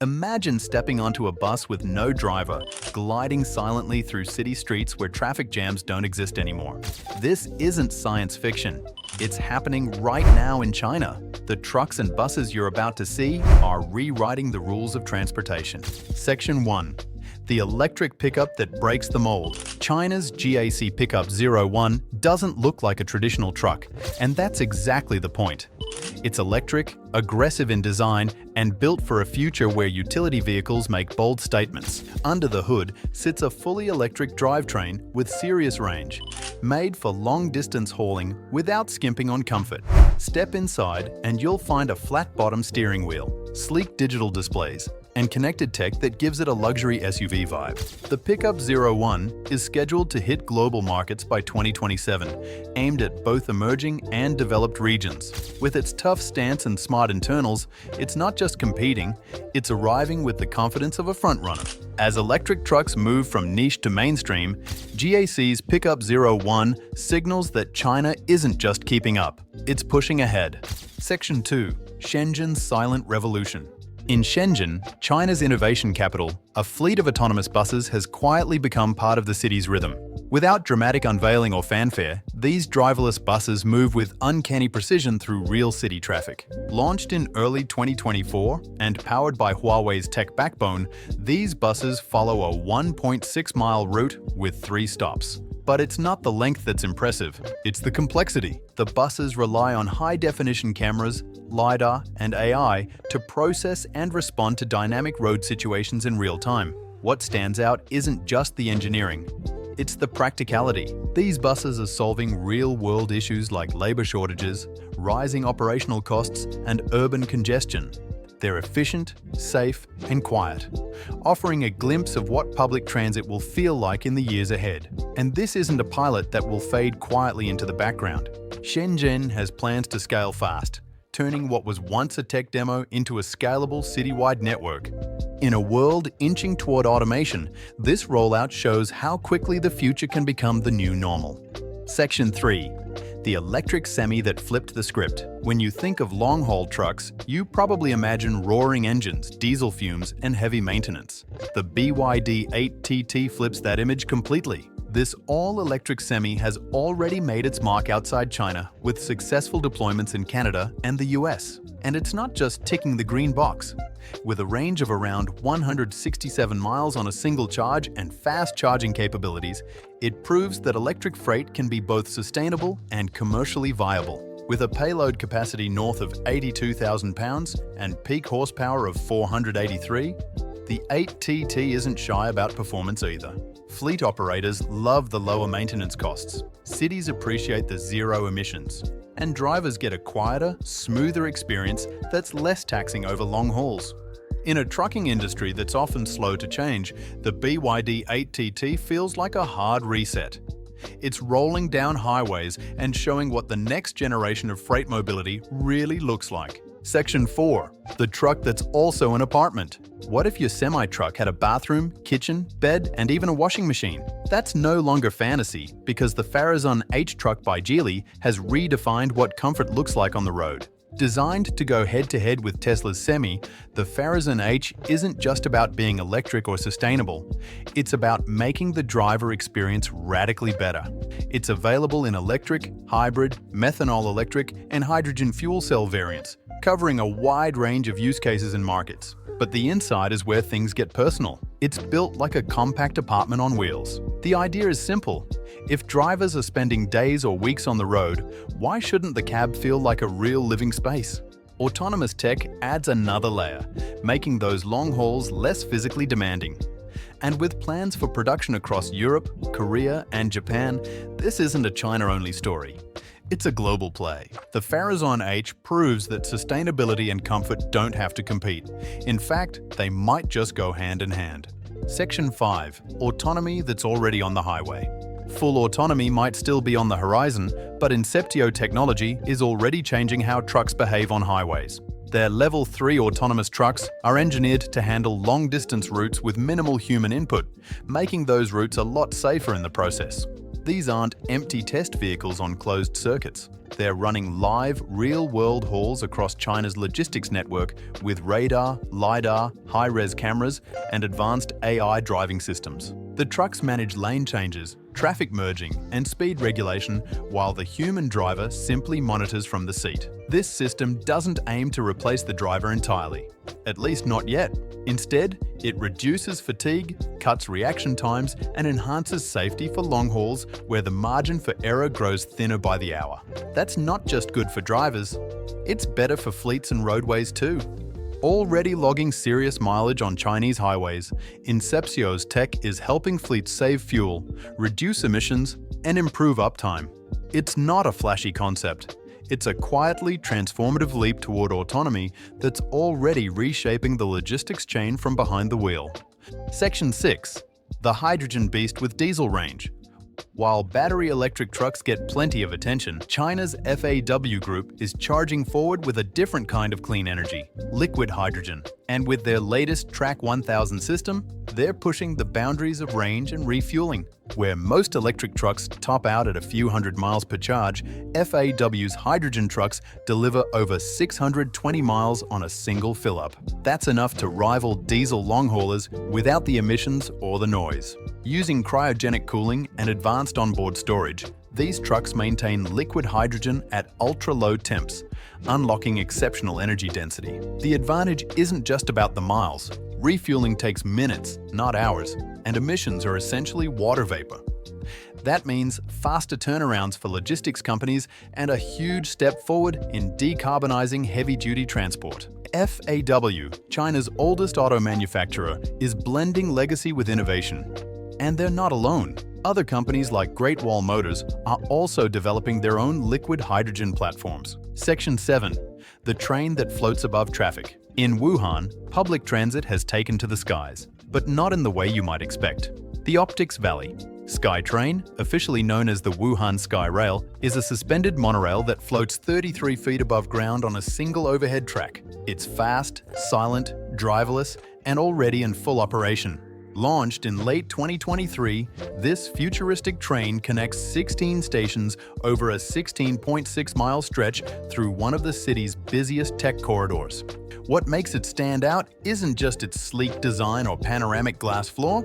Imagine stepping onto a bus with no driver, gliding silently through city streets where traffic jams don't exist anymore. This isn't science fiction. It's happening right now in China. The trucks and buses you're about to see are rewriting the rules of transportation. Section 1. The electric pickup that breaks the mold. China's GAC Pickup01 doesn't look like a traditional truck, and that's exactly the point. It's electric, aggressive in design, and built for a future where utility vehicles make bold statements. Under the hood sits a fully electric drivetrain with serious range, made for long-distance hauling without skimping on comfort. Step inside and you'll find a flat-bottom steering wheel, sleek digital displays, and connected tech that gives it a luxury SUV vibe. The Pickup01 is scheduled to hit global markets by 2027, aimed at both emerging and developed regions. With its tough stance and smart internals, it's not just competing, it's arriving with the confidence of a frontrunner. As electric trucks move from niche to mainstream, GAC's Pickup01 signals that China isn't just keeping up, it's pushing ahead. Section 2. Shenzhen's Silent Revolution. In Shenzhen, China's innovation capital, a fleet of autonomous buses has quietly become part of the city's rhythm. Without dramatic unveiling or fanfare, these driverless buses move with uncanny precision through real city traffic. Launched in early 2024 and powered by Huawei's tech backbone, these buses follow a 1.6-mile route with 3 stops. But it's not the length that's impressive, it's the complexity. The buses rely on high-definition cameras, LiDAR, and AI to process and respond to dynamic road situations in real time. What stands out isn't just the engineering, it's the practicality. These buses are solving real-world issues like labor shortages, rising operational costs, and urban congestion. They're efficient, safe, and quiet, offering a glimpse of what public transit will feel like in the years ahead. And this isn't a pilot that will fade quietly into the background. Shenzhen has plans to scale fast, turning what was once a tech demo into a scalable citywide network. In a world inching toward automation, this rollout shows how quickly the future can become the new normal. Section 3. The electric semi that flipped the script. When you think of long-haul trucks, you probably imagine roaring engines, diesel fumes, and heavy maintenance. The BYD 8TT flips that image completely. This all-electric semi has already made its mark outside China with successful deployments in Canada and the US. And it's not just ticking the green box. With a range of around 167 miles on a single charge and fast charging capabilities, it proves that electric freight can be both sustainable and commercially viable. With a payload capacity north of 82,000 pounds and peak horsepower of 483, the 8TT isn't shy about performance either. Fleet operators love the lower maintenance costs, cities appreciate the zero emissions, and drivers get a quieter, smoother experience that's less taxing over long hauls. In a trucking industry that's often slow to change, the BYD 8TT feels like a hard reset. It's rolling down highways and showing what the next generation of freight mobility really looks like. Section 4. The truck that's also an apartment. What if your semi-truck had a bathroom, kitchen, bed, and even a washing machine? That's no longer fantasy, because the Feron H Truck by Geely has redefined what comfort looks like on the road. Designed to go head-to-head with Tesla's Semi, the Feron H isn't just about being electric or sustainable. It's about making the driver experience radically better. It's available in electric, hybrid, methanol electric, and hydrogen fuel cell variants, covering a wide range of use cases and markets. But the inside is where things get personal. It's built like a compact apartment on wheels. The idea is simple. If drivers are spending days or weeks on the road, why shouldn't the cab feel like a real living space? Autonomous tech adds another layer, making those long hauls less physically demanding. And with plans for production across Europe, Korea, and Japan, this isn't a China-only story. It's a global play. The Feron H proves that sustainability and comfort don't have to compete. In fact, they might just go hand in hand. Section 5. Autonomy that's already on the highway. Full autonomy might still be on the horizon, but Inceptio technology is already changing how trucks behave on highways. Their Level 3 autonomous trucks are engineered to handle long-distance routes with minimal human input, making those routes a lot safer in the process. These aren't empty test vehicles on closed circuits. They're running live, real-world hauls across China's logistics network with radar, LiDAR, high-res cameras, and advanced AI driving systems. The trucks manage lane changes, traffic merging, and speed regulation, while the human driver simply monitors from the seat. This system doesn't aim to replace the driver entirely, at least not yet. Instead, it reduces fatigue, cuts reaction times, and enhances safety for long hauls where the margin for error grows thinner by the hour. That's not just good for drivers, it's better for fleets and roadways too. Already logging serious mileage on Chinese highways, Inceptio's tech is helping fleets save fuel, reduce emissions, and improve uptime. It's not a flashy concept. It's a quietly transformative leap toward autonomy that's already reshaping the logistics chain from behind the wheel. Section 6. The hydrogen beast with diesel range. While battery electric trucks get plenty of attention, China's FAW Group is charging forward with a different kind of clean energy, liquid hydrogen. And with their latest Track 1000 system, they're pushing the boundaries of range and refueling. Where most electric trucks top out at a few hundred miles per charge, FAW's hydrogen trucks deliver over 620 miles on a single fill-up. That's enough to rival diesel long haulers without the emissions or the noise. Using cryogenic cooling and advanced onboard storage, these trucks maintain liquid hydrogen at ultra-low temps, unlocking exceptional energy density. The advantage isn't just about the miles. Refueling takes minutes, not hours, and emissions are essentially water vapor. That means faster turnarounds for logistics companies and a huge step forward in decarbonizing heavy-duty transport. FAW, China's oldest auto manufacturer, is blending legacy with innovation. And they're not alone. Other companies like Great Wall Motors are also developing their own liquid hydrogen platforms. Section 7. The train that floats above traffic. In Wuhan, public transit has taken to the skies, but not in the way you might expect. The Optics Valley. SkyTrain, officially known as the Wuhan Sky Rail, is a suspended monorail that floats 33 feet above ground on a single overhead track. It's fast, silent, driverless, and already in full operation. Launched in late 2023, this futuristic train connects 16 stations over a 16.6-mile stretch through one of the city's busiest tech corridors. What makes it stand out isn't just its sleek design or panoramic glass floor,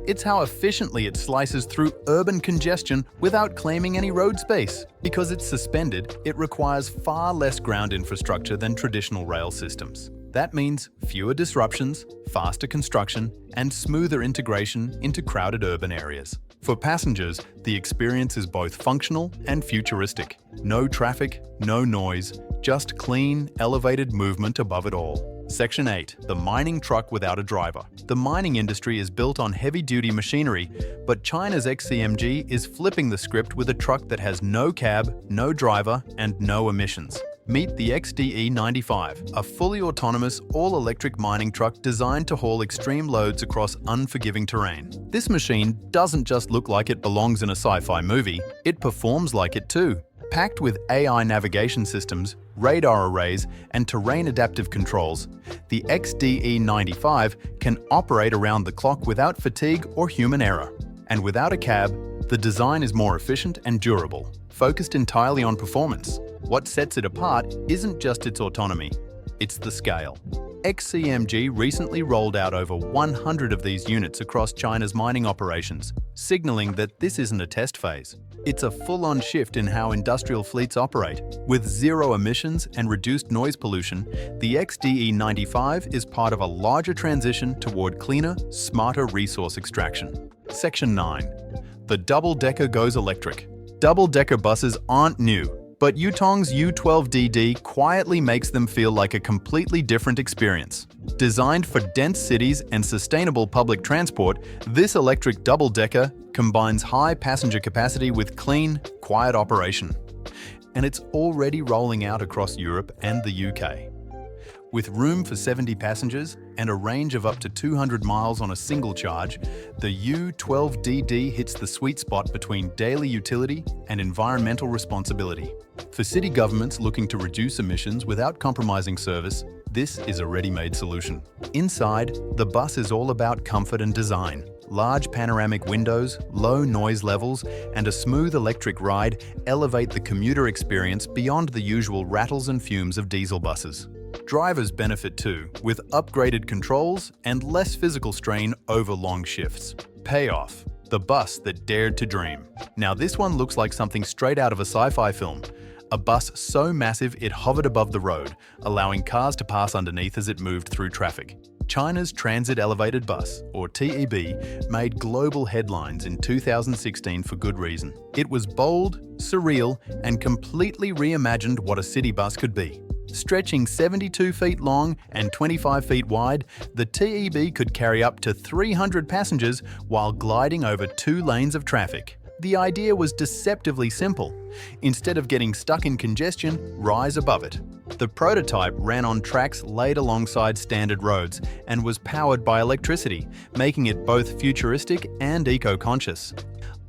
it's how efficiently it slices through urban congestion without claiming any road space. Because it's suspended, it requires far less ground infrastructure than traditional rail systems. That means fewer disruptions, faster construction, and smoother integration into crowded urban areas. For passengers, the experience is both functional and futuristic. No traffic, no noise, just clean, elevated movement above it all. Section 8. The mining truck without a driver. The mining industry is built on heavy-duty machinery, but China's XCMG is flipping the script with a truck that has no cab, no driver, and no emissions. Meet the XDE95, a fully autonomous, all-electric mining truck designed to haul extreme loads across unforgiving terrain. This machine doesn't just look like it belongs in a sci-fi movie, it performs like it too. Packed with AI navigation systems, radar arrays, and terrain-adaptive controls, the XDE95 can operate around the clock without fatigue or human error. And without a cab, the design is more efficient and durable, focused entirely on performance. What sets it apart isn't just its autonomy, it's the scale. XCMG recently rolled out over 100 of these units across China's mining operations, signaling that this isn't a test phase. It's a full-on shift in how industrial fleets operate. With zero emissions and reduced noise pollution, the XDE95 is part of a larger transition toward cleaner, smarter resource extraction. Section 9. The double-decker goes electric. Double-decker buses aren't new, but Yutong's U12DD quietly makes them feel like a completely different experience. Designed for dense cities and sustainable public transport, this electric double-decker combines high passenger capacity with clean, quiet operation. And it's already rolling out across Europe and the UK. With room for 70 passengers and a range of up to 200 miles on a single charge, the U12DD hits the sweet spot between daily utility and environmental responsibility. For city governments looking to reduce emissions without compromising service, this is a ready-made solution. Inside, the bus is all about comfort and design. Large panoramic windows, low noise levels, and a smooth electric ride elevate the commuter experience beyond the usual rattles and fumes of diesel buses. Drivers benefit too, with upgraded controls and less physical strain over long shifts. Payoff: the bus that dared to dream. Now this one looks like something straight out of a sci-fi film. A bus so massive it hovered above the road, allowing cars to pass underneath as it moved through traffic. China's Transit Elevated Bus, or TEB, made global headlines in 2016 for good reason. It was bold, surreal, and completely reimagined what a city bus could be. Stretching 72 feet long and 25 feet wide, the TEB could carry up to 300 passengers while gliding over 2 lanes of traffic. The idea was deceptively simple. Instead of getting stuck in congestion, rise above it. The prototype ran on tracks laid alongside standard roads and was powered by electricity, making it both futuristic and eco-conscious.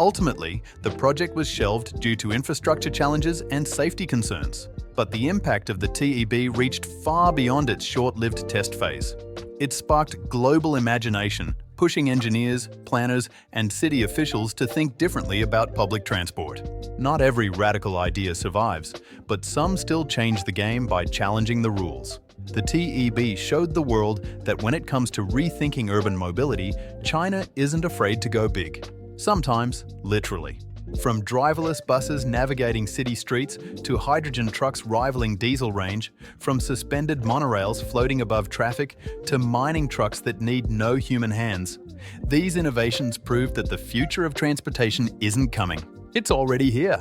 Ultimately, the project was shelved due to infrastructure challenges and safety concerns. But the impact of the TEB reached far beyond its short-lived test phase. It sparked global imagination, pushing engineers, planners, and city officials to think differently about public transport. Not every radical idea survives, but some still change the game by challenging the rules. The TEB showed the world that when it comes to rethinking urban mobility, China isn't afraid to go big. Sometimes, literally. From driverless buses navigating city streets to hydrogen trucks rivaling diesel range, from suspended monorails floating above traffic to mining trucks that need no human hands, these innovations prove that the future of transportation isn't coming. It's already here.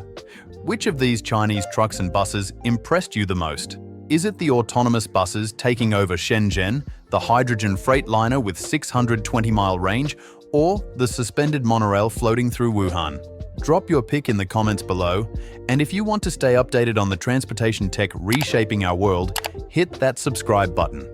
Which of these Chinese trucks and buses impressed you the most? Is it the autonomous buses taking over Shenzhen, the hydrogen freight liner with 620-mile range, or the suspended monorail floating through Wuhan? Drop your pick in the comments below, and if you want to stay updated on the transportation tech reshaping our world, hit that subscribe button.